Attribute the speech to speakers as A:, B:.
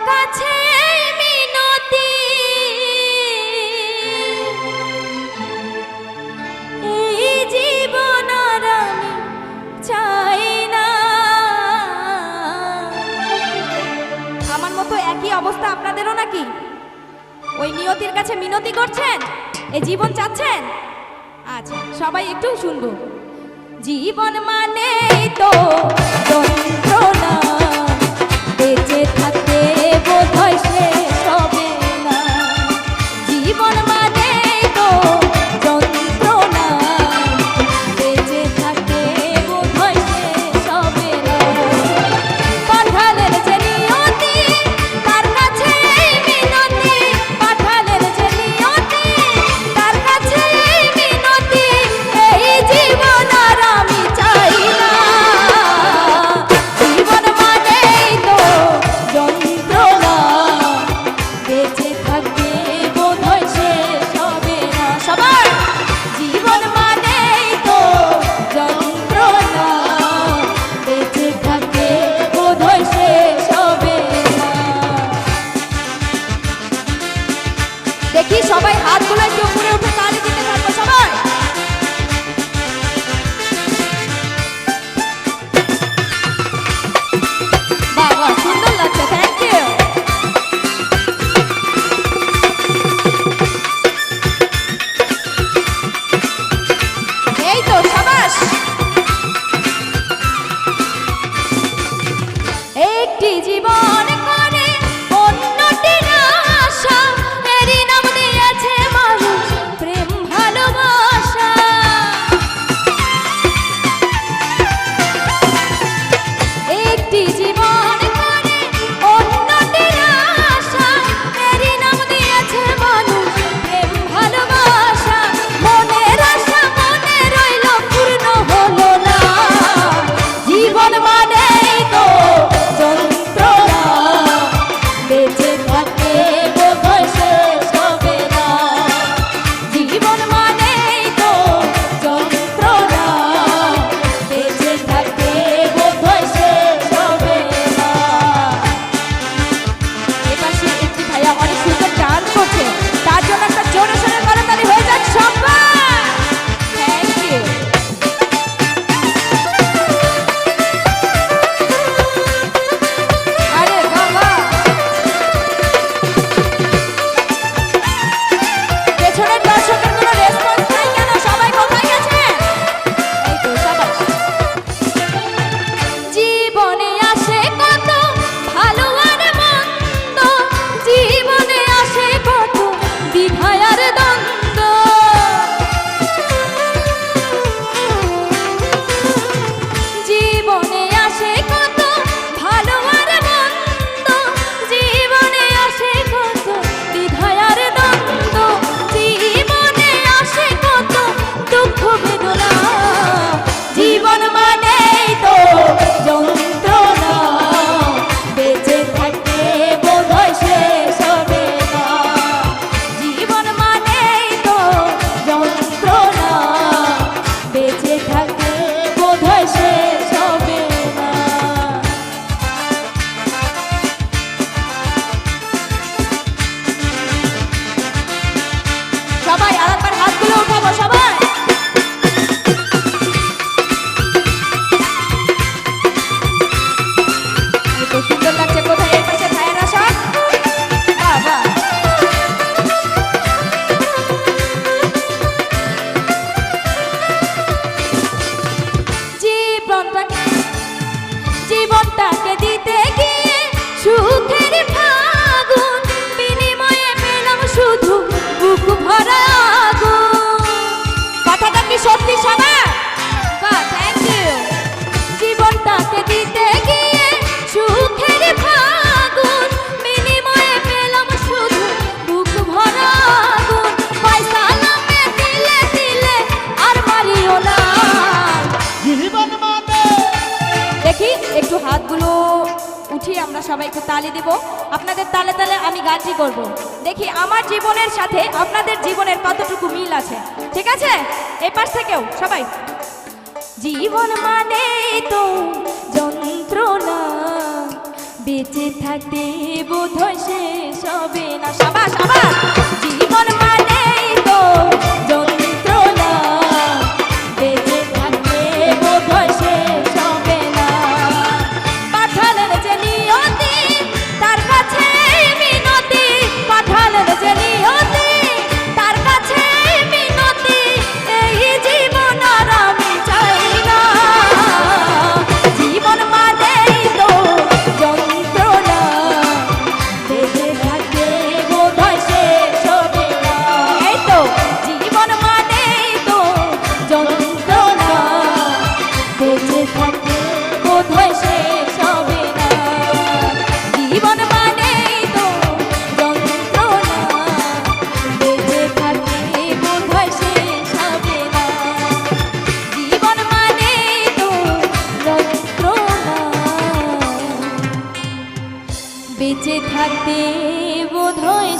A: কাছে মিনতি, এই জীবন আর আমি চাই না। আমার মতো একই অবস্থা আপনাদেরও নাকি? ওই নিয়তির কাছে মিনতি করছেন, এই জীবন চাচ্ছেন? আচ্ছা, সবাই একটু শুনবো। জীবন মানে তো যন্ত্রণা, বেঁচে থাকতে বোধহয় শেষ হবে না। জীবন মানে তো যন্ত্রণা, বেঁচে থাকতে বোধহয় শেষ হবে না। পাঠালের যে নিয়তি, তার কাছে মিনতি, পাঠালের যে নিয়তি, তার কাছে মিনতি, এই জীবন আর আমি চাই না। জীবন মানেই তো যন্ত্রণা, বেঁচে থাকতে বোধহয় শেষ হবে না। সবার জীবন মানেই তো যন্ত্রণা, বেঁচে থাকতে বোধহয় শেষ হবে না। দেখি সবাই হাতগুলো একটু উপরে উঠে তালি দিতে থাকবো সবাই। বাবা সুন্দর লাগছে, থ্যাংক ইউ। এই তো সাবাস। একটি জীবন করে অন্যটির আশা, এরই নাম দিয়েছে মানুষ প্রেম ভালোবাসা। একটি জীবন করে অন্যটির আশা, এরই নাম দিয়েছে মানুষ প্রেম ভালোবাসা। মনের আশা মনে রইল, পূর্ণ হলো না। জীবন মানেই তো যন্ত্রণা, বেঁচে থাকতে বোধহয় শেষ হবে না। জীবন মানেই তো যন্ত্রণা, বেঁচে থাকতে বোধহয় শেষ হবে না। এপাশে একটি ভাইয়া অনেক সুন্দর গান করছে, তার জন্য একটা জোরে সোরে করতালি হয়ে যাক সবাই। Thank you. আরে বাবা, পেছনের দর্শকের কোনো রেসপন্স নাই কেন? সবাই কোথায় গেছে? এই তো সাবাস। জীবনে আসে কত ভালো আর মন্দ, জীবনে আসে কত দ্বিধা আর দ্বন্দ্ব। জীবনে আসে কত ভালো আর মন্দ, জীবনে আসে কত দ্বিধা আর দ্বন্দ্ব। জীবনে আসে কত দুঃখ বেদনা। জীবন মানেই তো যন্ত্রণা, বেঁচে থাকতে বোধহয় শেষ হবে না। জীবন মানেই তো যন্ত্রণা, বেঁচে থাকতে বোধহয় শেষ হবে না। সবাই আরেকবার হাতগুলো উঠাবো সবাই। এই তো সুন্দর লাগছে। কোথায় এর পাশে ভাইয়েরা সব? বাবা জীবনটাকে দিতে গিয়ে সুখের ফাগুন, বিনিময়ে পেলাম শুধু বুক ভরা আগুন। কথাটা কি সত্যি সবার? Thank you. জীবনটাকে দিতে গিয়ে সুখের ফাগুন, বিনিময়ে পেলাম শুধু বুক ভরা আগুন। পয়সা নামে দিলে দিলে আর মারিও না।
B: জীবন মানে
A: দেখি একটু হাতগুলো উঠিয়ে আমরা সবাই একটু তালি দিব। আপনাদের তালে তালে আমি গানটি করব। দেখি আমার জীবনের সাথে আপনাদের জীবনের কতটুকু মিল আছে। ঠিক আছে? এই পাশ থেকেও সবাই। জীবন মানে তো যন্ত্রণা, বেঁচে থাকতে বোধহয় শেষ হবে না। সাবাস সাবাস। জীবন মানেই তো যন্ত্রণা, বেঁচে থাকতে বোধহয় শেষ হবে না। পাঠালেন যে নিয়তি তার কাছে মিনতি, পাঠালেন যে নিয়তি তার কাছে মিনতি, এই জীবন আর আমি চাই না। জীবন মানেই তো যন্ত্রণা, বেঁচে থাকতে বোধহয় শেষ হবে না। এই তো জীবন মানেই তো যন্ত্রণা, বেঁচে থাকতে বোধহয় শেষ হবে না। জীবন মানেই তো যন্ত্রণা, বেঁচে থাকতে বোধহয় শেষ হবে না। জীবন মানেই তো যন্ত্রণা, বেঁচে থাকতে বোধহয়